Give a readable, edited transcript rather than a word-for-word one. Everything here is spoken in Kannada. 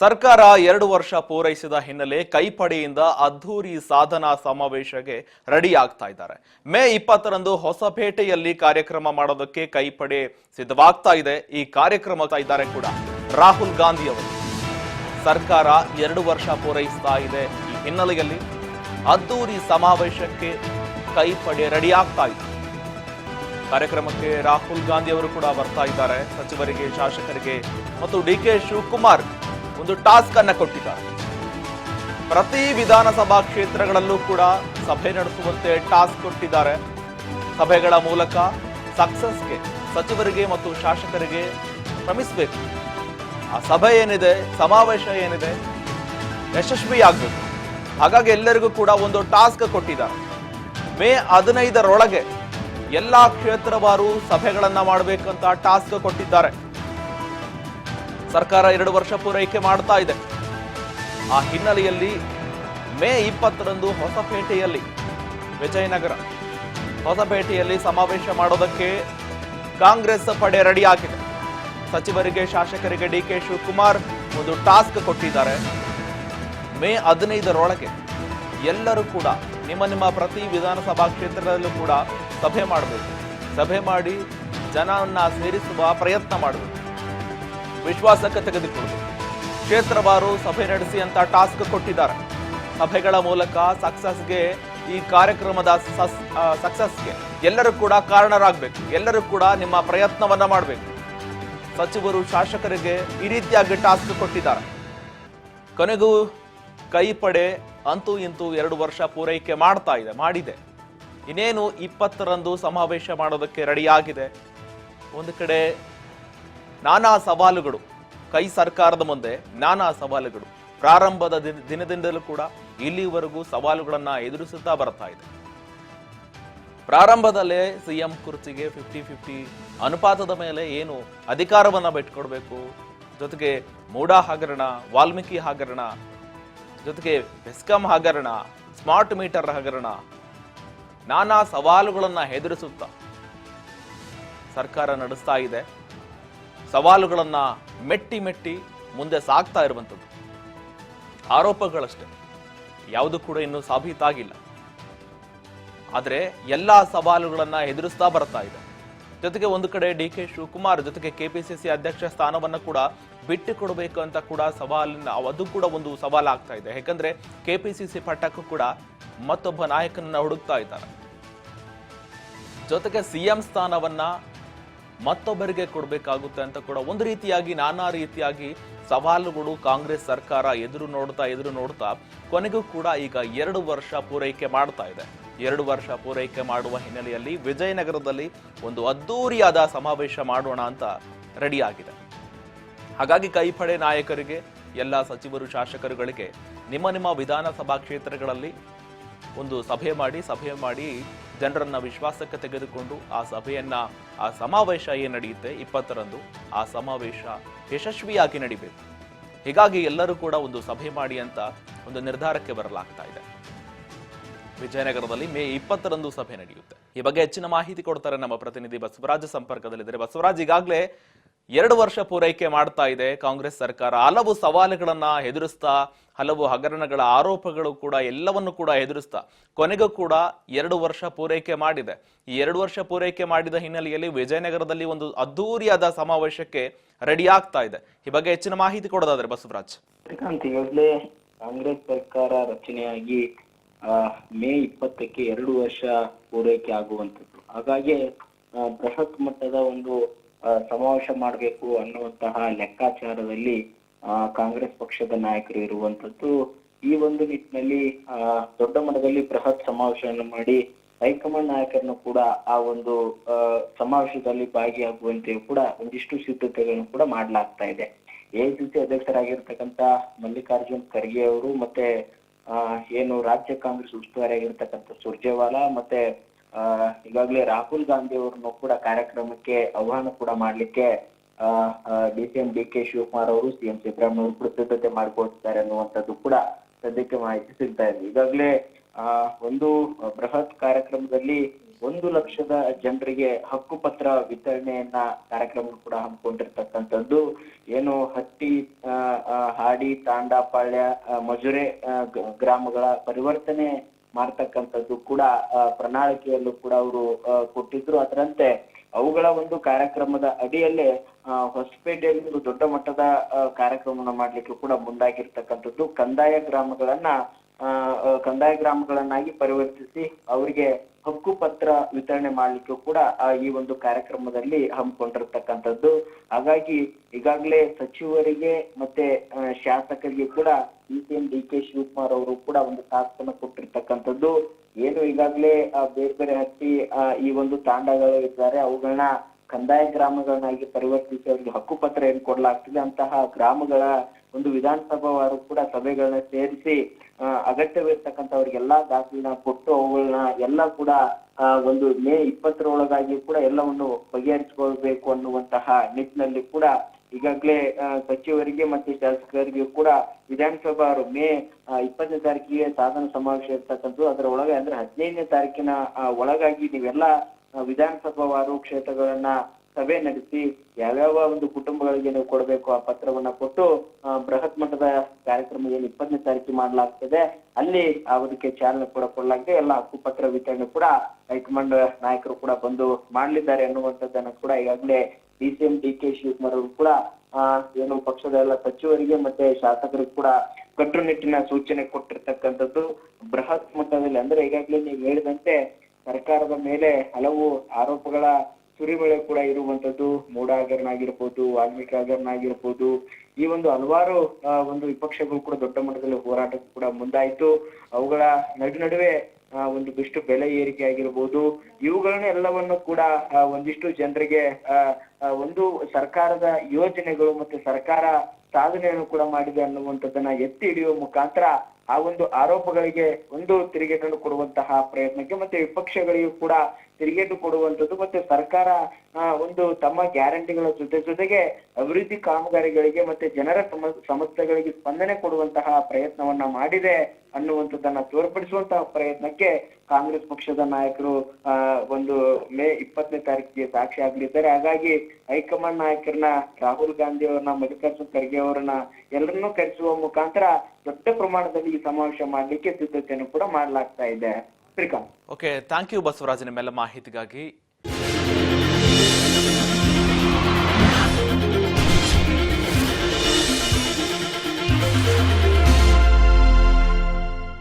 ಸರ್ಕಾರ 2 ವರ್ಷ ಪೂರೈಸಿದ ಹಿನ್ನೆಲೆ ಕೈಪಡೆಯಿಂದ ಅದ್ಧೂರಿ ಸಾಧನಾ ಸಮಾವೇಶಕ್ಕೆ ರೆಡಿ ಆಗ್ತಾ ಇದ್ದಾರೆ. ಮೇ 20ರಂದು ಹೊಸಪೇಟೆಯಲ್ಲಿ ಕಾರ್ಯಕ್ರಮ ಮಾಡೋದಕ್ಕೆ ಕೈಪಡೆ ಸಿದ್ಧವಾಗ್ತಾ ಇದೆ. ಈ ಕಾರ್ಯಕ್ರಮ ಇದ್ದಾರೆ ಕೂಡ ರಾಹುಲ್ ಗಾಂಧಿ ಅವರು. ಸರ್ಕಾರ 2 ವರ್ಷ ಪೂರೈಸ್ತಾ ಇದೆ. ಈ ಹಿನ್ನೆಲೆಯಲ್ಲಿ ಅದ್ಧೂರಿ ಸಮಾವೇಶಕ್ಕೆ ಕೈಪಡೆ ರೆಡಿ ಆಗ್ತಾ ಇದೆ. ಕಾರ್ಯಕ್ರಮಕ್ಕೆ ರಾಹುಲ್ ಗಾಂಧಿ ಅವರು ಕೂಡ ಬರ್ತಾ ಇದ್ದಾರೆ. ಸಚಿವರಿಗೆ, ಶಾಸಕರಿಗೆ ಮತ್ತು ಡಿಕೆ ಶಿವಕುಮಾರ್ ಒಂದು ಟಾಸ್ಕ್ ಅನ್ನ ಕೊಟ್ಟಿದ್ದಾರೆ. ಪ್ರತಿ ವಿಧಾನಸಭಾ ಕ್ಷೇತ್ರಗಳಲ್ಲೂ ಕೂಡ ಸಭೆ ನಡೆಸುವಂತೆ ಟಾಸ್ಕ್ ಕೊಟ್ಟಿದ್ದಾರೆ. ಸಭೆಗಳ ಮೂಲಕ ಸಕ್ಸಸ್ಗೆ ಸಚಿವರಿಗೆ ಮತ್ತು ಶಾಸಕರಿಗೆ ಶ್ರಮಿಸಬೇಕು. ಆ ಸಭೆ ಏನಿದೆ, ಸಮಾವೇಶ ಏನಿದೆ, ಯಶಸ್ವಿಯಾಗಬೇಕು. ಹಾಗಾಗಿ ಎಲ್ಲರಿಗೂ ಕೂಡ ಒಂದು ಟಾಸ್ಕ್ ಕೊಟ್ಟಿದ್ದಾರೆ. ಮೇ 15ರೊಳಗೆ ಎಲ್ಲಾ ಕ್ಷೇತ್ರವಾರು ಸಭೆಗಳನ್ನ ಮಾಡಬೇಕಂತ ಟಾಸ್ಕ್ ಕೊಟ್ಟಿದ್ದಾರೆ. ಸರ್ಕಾರ 2 ವರ್ಷ ಪೂರೈಕೆ ಮಾಡ್ತಾ ಇದೆ. ಆ ಹಿನ್ನೆಲೆಯಲ್ಲಿ ಮೇ 20ರಂದು ಹೊಸಪೇಟೆಯಲ್ಲಿ, ವಿಜಯನಗರ ಹೊಸಪೇಟೆಯಲ್ಲಿ ಸಮಾವೇಶ ಮಾಡೋದಕ್ಕೆ ಕಾಂಗ್ರೆಸ್ ಪಡೆ ರೆಡಿ ಆಗಿದೆ. ಸಚಿವರಿಗೆ, ಶಾಸಕರಿಗೆ ಡಿಕೆ ಶಿವಕುಮಾರ್ ಒಂದು ಟಾಸ್ಕ್ ಕೊಟ್ಟಿದ್ದಾರೆ. ಮೇ 15ರೊಳಗೆ ಎಲ್ಲರೂ ಕೂಡ ನಿಮ್ಮ ಪ್ರತಿ ವಿಧಾನಸಭಾ ಕ್ಷೇತ್ರದಲ್ಲೂ ಕೂಡ ಸಭೆ ಮಾಡಬೇಕು. ಸಭೆ ಮಾಡಿ ಜನವನ್ನ ಸೇರಿಸುವ ಪ್ರಯತ್ನ ಮಾಡಬೇಕು. ವಿಶ್ವಾಸಕ್ಕೆ ತೆಗೆದುಕೊಳ್ಳಬೇಕು. ಕ್ಷೇತ್ರವಾರು ಸಭೆ ನಡೆಸಿ ಅಂತ ಟಾಸ್ಕ್ ಕೊಟ್ಟಿದ್ದಾರೆ. ಸಭೆಗಳ ಮೂಲಕ ಸಕ್ಸಸ್ಗೆ, ಈ ಕಾರ್ಯಕ್ರಮದ ಸಕ್ಸಸ್ಗೆ ಎಲ್ಲರೂ ಕೂಡ ಕಾರಣರಾಗಬೇಕು. ಎಲ್ಲರೂ ಕೂಡ ನಿಮ್ಮ ಪ್ರಯತ್ನವನ್ನ ಮಾಡಬೇಕು. ಸಚಿವರು, ಶಾಸಕರಿಗೆ ಈ ರೀತಿಯಾಗಿ ಟಾಸ್ಕ್ ಕೊಟ್ಟಿದ್ದಾರೆ. ಕೊನೆಗೂ ಕೈಪಡೆ ಅಂತೂ ಇಂತೂ 2 ವರ್ಷ ಪೂರೈಕೆ ಮಾಡಿದೆ. ಇನ್ನೇನು 20ರಂದು ಸಮಾವೇಶ ಮಾಡೋದಕ್ಕೆ ರೆಡಿಯಾಗಿದೆ. ಒಂದು ಕಡೆ ನಾನಾ ಸವಾಲುಗಳು, ಕೈ ಸರ್ಕಾರದ ಮುಂದೆ ನಾನಾ ಸವಾಲುಗಳು. ಪ್ರಾರಂಭದ ದಿನದಿಂದಲೂ ಕೂಡ ಇಲ್ಲಿವರೆಗೂ ಸವಾಲುಗಳನ್ನ ಎದುರಿಸುತ್ತಾ ಬರ್ತಾ ಇದೆ. ಪ್ರಾರಂಭದಲ್ಲೇ ಸಿಎಂ ಕುರ್ಚಿಗೆ 50-50 ಅನುಪಾತದ ಮೇಲೆ ಏನು ಅಧಿಕಾರವನ್ನ ಬಿಟ್ಕೊಡ್ಬೇಕು, ಜೊತೆಗೆ ಮೂಡಾ ಹಗರಣ, ವಾಲ್ಮೀಕಿ ಹಗರಣ, ಜೊತೆಗೆ ಬೆಸ್ಕಾಂ ಹಗರಣ, ಸ್ಮಾರ್ಟ್ ಮೀಟರ್ ಹಗರಣ, ನಾನಾ ಸವಾಲುಗಳನ್ನ ಎದುರಿಸುತ್ತಾ ಸರ್ಕಾರ ನಡೆಸ್ತಾ ಇದೆ. ಸವಾಲುಗಳನ್ನ ಮೆಟ್ಟಿ ಮುಂದೆ ಸಾಗ್ತಾ ಇರುವಂಥದ್ದು. ಆರೋಪಗಳಷ್ಟೇ, ಯಾವುದು ಕೂಡ ಇನ್ನೂ ಸಾಬೀತಾಗಿಲ್ಲ. ಆದರೆ ಎಲ್ಲಾ ಸವಾಲುಗಳನ್ನ ಎದುರಿಸ್ತಾ ಬರ್ತಾ ಇದೆ. ಜೊತೆಗೆ ಒಂದು ಕಡೆ ಡಿಕೆ ಶಿವಕುಮಾರ್ ಜೊತೆಗೆ ಕೆಪಿಸಿಸಿ ಅಧ್ಯಕ್ಷ ಸ್ಥಾನವನ್ನು ಕೂಡ ಬಿಟ್ಟು ಕೊಡಬೇಕು ಅಂತ ಕೂಡ ಅದು ಕೂಡ ಒಂದು ಸವಾಲಾಗ್ತಾ ಇದೆ. ಯಾಕಂದ್ರೆ ಕೆಪಿಸಿಸಿ ಪಟ್ಟಕ್ಕೂ ಕೂಡ ಮತ್ತೊಬ್ಬ ನಾಯಕನನ್ನ ಹುಡುಕ್ತಾ ಇದ್ದಾರೆ. ಜೊತೆಗೆ ಸಿಎಂ ಸ್ಥಾನವನ್ನ ಮತ್ತೊಬ್ಬರಿಗೆ ಕೊಡಬೇಕಾಗುತ್ತೆ ಅಂತ ಕೂಡ ಒಂದು ರೀತಿಯಾಗಿ, ನಾನಾ ರೀತಿಯಾಗಿ ಸವಾಲುಗಳು ಕಾಂಗ್ರೆಸ್ ಸರ್ಕಾರ ಎದುರು ನೋಡ್ತಾ ಕೊನೆಗೂ ಕೂಡ ಈಗ 2 ವರ್ಷ ಪೂರೈಕೆ ಮಾಡ್ತಾ ಇದೆ. 2 ವರ್ಷ ಪೂರೈಕೆ ಮಾಡುವ ಹಿನ್ನೆಲೆಯಲ್ಲಿ ವಿಜಯನಗರದಲ್ಲಿ ಒಂದು ಅದ್ದೂರಿಯಾದ ಸಮಾವೇಶ ಮಾಡೋಣ ಅಂತ ರೆಡಿ ಆಗಿದೆ. ಹಾಗಾಗಿ ಕೈಪಡೆ ನಾಯಕರಿಗೆ, ಎಲ್ಲ ಸಚಿವರು, ಶಾಸಕರುಗಳಿಗೆ ನಿಮ್ಮ ವಿಧಾನಸಭಾ ಕ್ಷೇತ್ರಗಳಲ್ಲಿ ಒಂದು ಸಭೆ ಮಾಡಿ ಜನರನ್ನ ವಿಶ್ವಾಸಕ್ಕೆ ತೆಗೆದುಕೊಂಡು ಆ ಸಮಾವೇಶ ಏನು ನಡೆಯುತ್ತೆ 20ರಂದು, ಆ ಸಮಾವೇಶ ಯಶಸ್ವಿಯಾಗಿ ನಡಿಬೇಕು. ಹೀಗಾಗಿ ಎಲ್ಲರೂ ಕೂಡ ಒಂದು ಸಭೆ ಮಾಡಿ ಅಂತ ಒಂದು ನಿರ್ಧಾರಕ್ಕೆ ಬರಲಾಗ್ತಾ ಇದೆ. ವಿಜಯನಗರದಲ್ಲಿ ಮೇ 20ರಂದು ಸಭೆ ನಡೆಯುತ್ತೆ. ಈ ಬಗ್ಗೆ ಹೆಚ್ಚಿನ ಮಾಹಿತಿ ಕೊಡ್ತಾರೆ ನಮ್ಮ ಪ್ರತಿನಿಧಿ ಬಸವರಾಜ್ ಸಂಪರ್ಕದಲ್ಲಿದ್ದಾರೆ. ಬಸವರಾಜ್, ಈಗಾಗಲೇ 2 ವರ್ಷ ಪೂರೈಕೆ ಮಾಡ್ತಾ ಇದೆ ಕಾಂಗ್ರೆಸ್ ಸರ್ಕಾರ. ಹಲವು ಸವಾಲುಗಳನ್ನ ಎದುರಿಸ್ತಾ, ಹಲವು ಹಗರಣಗಳ ಆರೋಪಗಳು ಕೂಡ ಎಲ್ಲವನ್ನು ಕೂಡ ಎದುರಿಸ್ತಾ ಕೊನೆಗೂ ಕೂಡ 2 ವರ್ಷ ಪೂರೈಕೆ ಮಾಡಿದೆ. ಈ 2 ವರ್ಷ ಪೂರೈಕೆ ಮಾಡಿದ ಹಿನ್ನೆಲೆಯಲ್ಲಿ ವಿಜಯನಗರದಲ್ಲಿ ಒಂದು ಅದ್ದೂರಿಯಾದ ಸಮಾವೇಶಕ್ಕೆ ರೆಡಿ ಆಗ್ತಾ ಇದೆ. ಈ ಬಗ್ಗೆ ಹೆಚ್ಚಿನ ಮಾಹಿತಿ ಕೊಡೋದಾದ್ರೆ ಬಸವರಾಜ್. ಈಗಾಗಲೇ ಕಾಂಗ್ರೆಸ್ ಸರ್ಕಾರ ರಚನೆಯಾಗಿ ಮೇ 20ಕ್ಕೆ 2 ವರ್ಷ ಪೂರೈಕೆ ಆಗುವಂಥದ್ದು. ಹಾಗಾಗಿ ಬೃಹತ್ ಮಟ್ಟದ ಒಂದು ಸಮಾವೇಶ ಮಾಡಬೇಕು ಅನ್ನುವಂತಹ ಲೆಕ್ಕಾಚಾರದಲ್ಲಿ ಕಾಂಗ್ರೆಸ್ ಪಕ್ಷದ ನಾಯಕರು ಇರುವಂತದ್ದು. ಈ ಒಂದು ನಿಟ್ಟಿನಲ್ಲಿ ದೊಡ್ಡ ಮಟ್ಟದಲ್ಲಿ ಬೃಹತ್ ಸಮಾವೇಶವನ್ನು ಮಾಡಿ ಹೈಕಮಾಂಡ್ ನಾಯಕರನ್ನು ಕೂಡ ಆ ಒಂದು ಸಮಾವೇಶದಲ್ಲಿ ಭಾಗಿಯಾಗುವಂತೆಯೂ ಕೂಡ ಒಂದಿಷ್ಟು ಸಿದ್ಧತೆಗಳನ್ನು ಕೂಡ ಮಾಡಲಾಗ್ತಾ ಇದೆ. ಎಐಸಿಸಿ ಅಧ್ಯಕ್ಷರಾಗಿರ್ತಕ್ಕಂಥ ಮಲ್ಲಿಕಾರ್ಜುನ್ ಖರ್ಗೆ ಅವರು ಮತ್ತೆ ಏನು ರಾಜ್ಯ ಕಾಂಗ್ರೆಸ್ ಉಸ್ತುವಾರಿ ಆಗಿರ್ತಕ್ಕಂಥ ಸುರ್ಜೇವಾಲಾ ಮತ್ತೆ ಈಗಾಗಲೇ ರಾಹುಲ್ ಗಾಂಧಿ ಅವರನ್ನು ಕೂಡ ಕಾರ್ಯಕ್ರಮಕ್ಕೆ ಆಹ್ವಾನ ಕೂಡ ಮಾಡ್ಲಿಕ್ಕೆ ಡಿಸಿಎಂ ಡಿಕೆ ಶಿವಕುಮಾರ್ ಅವರು, ಸಿಎಂ ಸಿದ್ದರಾಮಯ್ಯ ಅವರು ಕೂಡ ಸಿದ್ಧತೆ ಮಾಡಿಕೊಳ್ತಿದ್ದಾರೆ ಅನ್ನುವಂಥದ್ದು ಕೂಡ ಸದ್ಯಕ್ಕೆ ಮಾಹಿತಿ ಸಿಗ್ತಾ ಇದೆ. ಈಗಾಗಲೇ ಒಂದು ಬೃಹತ್ ಕಾರ್ಯಕ್ರಮದಲ್ಲಿ 1,00,000 ಜನರಿಗೆ ಹಕ್ಕುಪತ್ರ ವಿತರಣೆಯನ್ನ ಕಾರ್ಯಕ್ರಮ ಕೂಡ ಹಮ್ಮಿಕೊಂಡಿರ್ತಕ್ಕಂಥದ್ದು. ಏನು ಹಟ್ಟಿ, ಹಾಡಿ, ತಾಂಡಾಪಾಳ್ಯ, ಮಜುರೆ ಗ್ರಾಮಗಳ ಪರಿವರ್ತನೆ ಮಾಡ್ತಕ್ಕಂಥದ್ದು ಕೂಡ ಪ್ರಣಾಳಿಕೆಯಲ್ಲೂ ಕೂಡ ಅವರು ಕೊಟ್ಟಿದ್ರು. ಅದರಂತೆ ಅವುಗಳ ಒಂದು ಕಾರ್ಯಕ್ರಮದ ಅಡಿಯಲ್ಲೇ ಹೊಸಪೇಟೆಯಲ್ಲಿ ಒಂದು ದೊಡ್ಡ ಮಟ್ಟದ ಕಾರ್ಯಕ್ರಮವನ್ನು ಮಾಡ್ಲಿಕ್ಕೆ ಕೂಡ ಮುಂದಾಗಿರ್ತಕ್ಕಂಥದ್ದು. ಕಂದಾಯ ಗ್ರಾಮಗಳನ್ನಾಗಿ ಪರಿವರ್ತಿಸಿ ಅವರಿಗೆ ಹಕ್ಕುಪತ್ರ ವಿತರಣೆ ಮಾಡ್ಲಿಕ್ಕೂ ಕೂಡ ಈ ಒಂದು ಕಾರ್ಯಕ್ರಮದಲ್ಲಿ ಹಮ್ಮಿಕೊಂಡಿರ್ತಕ್ಕಂಥದ್ದು. ಹಾಗಾಗಿ ಈಗಾಗಲೇ ಸಚಿವರಿಗೆ ಮತ್ತೆ ಶಾಸಕರಿಗೆ ಕೂಡ ಸಿಎಂ ಡಿ.ಕೆ. ಶಿವಕುಮಾರ್ ಅವರು ಕೂಡ ಒಂದು ಟಾಸ್ಕನ್ನು ಕೊಟ್ಟಿರ್ತಕ್ಕಂಥದ್ದು. ಏನು ಈಗಾಗಲೇ ಬೇರೆ ಬೇರೆ ಹಟ್ಟಿ ಈ ಒಂದು ತಾಂಡಗಳು ಇದ್ದಾರೆ, ಅವುಗಳನ್ನ ಕಂದಾಯ ಗ್ರಾಮಗಳನ್ನಾಗಿ ಪರಿವರ್ತಿಸಿ ಅವರಿಗೆ ಹಕ್ಕುಪತ್ರ ಏನ್ ಕೊಡ್ಲಾಗ್ತದೆ ಅಂತಹ ಗ್ರಾಮಗಳ ಒಂದು ವಿಧಾನಸಭಾವಾರು ಕೂಡ ಸಭೆಗಳನ್ನ ಸೇರಿಸಿ ಅಗತ್ಯವಿರ್ತಕ್ಕಂಥ ಅವ್ರಿಗೆಲ್ಲಾ ದಾಖಲೆನ ಕೊಟ್ಟು ಅವುಗಳನ್ನ ಎಲ್ಲ ಕೂಡ ಒಂದು ಮೇ 20 ಕೂಡ ಎಲ್ಲವನ್ನು ಬಗೆಹರಿಸಿಕೊಳ್ಬೇಕು ಅನ್ನುವಂತಹ ನಿಟ್ಟಿನಲ್ಲಿ ಕೂಡ ಈಗಾಗಲೇ ಸಚಿವರಿಗೆ ಮತ್ತೆ ಶಾಸಕರಿಗೆ ಕೂಡ ವಿಧಾನಸಭಾ ಮೇ 20ನೇ ತಾರೀಕಿಗೆ ಸಾಧನ ಸಮಾವೇಶ ಇರ್ತಕ್ಕಂಥದ್ದು. ಅದರ ಒಳಗೆ ಅಂದ್ರೆ 15ನೇ ತಾರೀಕಿನ ಒಳಗಾಗಿ ನೀವೆಲ್ಲ ವಿಧಾನಸಭಾವಾರು ಕ್ಷೇತ್ರಗಳನ್ನ ಸಭೆ ನಡೆಸಿ ಯಾವ್ಯಾವ ಒಂದು ಕುಟುಂಬಗಳಿಗೆ ನೀವು ಕೊಡಬೇಕು ಆ ಪತ್ರವನ್ನ ಕೊಟ್ಟು ಬೃಹತ್ ಮಟ್ಟದ ಕಾರ್ಯಕ್ರಮ ಏನು 20ನೇ ತಾರೀಕಿಗೆ ಮಾಡಲಾಗ್ತದೆ ಅಲ್ಲಿ ಅದಕ್ಕೆ ಚಾಲನೆ ಕೂಡ ಕೊಡಲಾಗಿದೆ. ಎಲ್ಲ ಹಕ್ಕುಪತ್ರ ವಿತರಣೆ ಕೂಡ ಹೈಕಮಾಂಡ್ ನಾಯಕರು ಕೂಡ ಬಂದು ಮಾಡಲಿದ್ದಾರೆ ಅನ್ನುವಂಥದ್ದನ್ನ ಕೂಡ ಈಗಾಗಲೇ ಸಿಎಂ ಡಿ.ಕೆ. ಶಿವಕುಮಾರ್ ಅವರು ಕೂಡ ಏನು ಪಕ್ಷದ ಎಲ್ಲ ಸಚಿವರಿಗೆ ಮತ್ತೆ ಶಾಸಕರಿಗೆ ಕೂಡ ಕಟ್ಟುನಿಟ್ಟಿನ ಸೂಚನೆ ಕೊಟ್ಟಿರ್ತಕ್ಕಂಥದ್ದು. ಬೃಹತ್ ಮಟ್ಟದಲ್ಲಿ ಅಂದ್ರೆ ಈಗಾಗಲೇ ನೀವು ಹೇಳಿದಂತೆ ಸರ್ಕಾರದ ಮೇಲೆ ಹಲವು ಆರೋಪಗಳ ಸುರಿಮಳೆ ಕೂಡ ಇರುವಂತದ್ದು. ಮೂಡ ಹಗರಣ ಆಗಿರ್ಬೋದು, ವಾಲ್ಮೀಕಿ ಹಗರಣ ಆಗಿರ್ಬೋದು, ಈ ಒಂದು ಹಲವಾರು ಒಂದು ವಿಪಕ್ಷಗಳು ಕೂಡ ದೊಡ್ಡ ಮಟ್ಟದಲ್ಲಿ ಹೋರಾಟಕ್ಕೂ ಕೂಡ ಮುಂದಾಯಿತು. ಅವುಗಳ ನಡುವೆ ಒಂದಿಷ್ಟು ಬೆಲೆ ಏರಿಕೆ ಆಗಿರ್ಬೋದು, ಇವುಗಳನ್ನ ಎಲ್ಲವನ್ನು ಕೂಡ ಒಂದಿಷ್ಟು ಜನರಿಗೆ ಒಂದು ಸರ್ಕಾರದ ಯೋಜನೆಗಳು ಮತ್ತೆ ಸರ್ಕಾರ ಸಾಧನೆಯನ್ನು ಕೂಡ ಮಾಡಿದೆ ಅನ್ನುವಂಥದ್ದನ್ನ ಎತ್ತಿ ಹಿಡಿಯುವ ಮುಖಾಂತರ ಆ ಒಂದು ಆರೋಪಗಳಿಗೆ ಒಂದು ತಿರುಗೇಟನ್ನು ಕೊಡುವಂತಹ ಪ್ರಯತ್ನಕ್ಕೆ ಮತ್ತೆ ವಿಪಕ್ಷಗಳಿಗೂ ಕೂಡ ತಿರುಗೇಟು ಕೊಡುವಂಥದ್ದು ಮತ್ತೆ ಸರ್ಕಾರ ಒಂದು ತಮ್ಮ ಗ್ಯಾರಂಟಿಗಳ ಜೊತೆಗೆ ಅಭಿವೃದ್ಧಿ ಕಾಮಗಾರಿಗಳಿಗೆ ಮತ್ತೆ ಜನರ ಸಮಸ್ಯೆಗಳಿಗೆ ಸ್ಪಂದನೆ ಕೊಡುವಂತಹ ಪ್ರಯತ್ನವನ್ನ ಮಾಡಿದೆ ಅನ್ನುವಂಥದ್ದನ್ನ ತೋರ್ಪಡಿಸುವಂತಹ ಪ್ರಯತ್ನಕ್ಕೆ ಕಾಂಗ್ರೆಸ್ ಪಕ್ಷದ ನಾಯಕರು ಒಂದು ಮೇ 20ನೇ ತಾರೀಕಿಗೆ ಸಾಕ್ಷಿ ಆಗಲಿದ್ದಾರೆ. ಹಾಗಾಗಿ ಹೈಕಮಾಂಡ್ ನಾಯಕರನ್ನ ರಾಹುಲ್ ಗಾಂಧಿ ಅವರನ್ನ, ಮಲ್ಲಿಕಾರ್ಜುನ್ ಖರ್ಗೆ ಅವರನ್ನ ಎಲ್ಲರನ್ನೂ ಕರೆಸುವ ಮುಖಾಂತರ ದೊಡ್ಡ ಪ್ರಮಾಣದಲ್ಲಿ ಈ ಸಮಾವೇಶ ಮಾಡ್ಲಿಕ್ಕೆ ಸಿದ್ಧತೆಯನ್ನು ಕೂಡ ಮಾಡಲಾಗ್ತಾ ಇದೆ. Srikanth. Okay, thank you Basavaraj ನಿಮ್ಮೆಲ್ಲ ಮಾಹಿತಿಗಾಗಿ.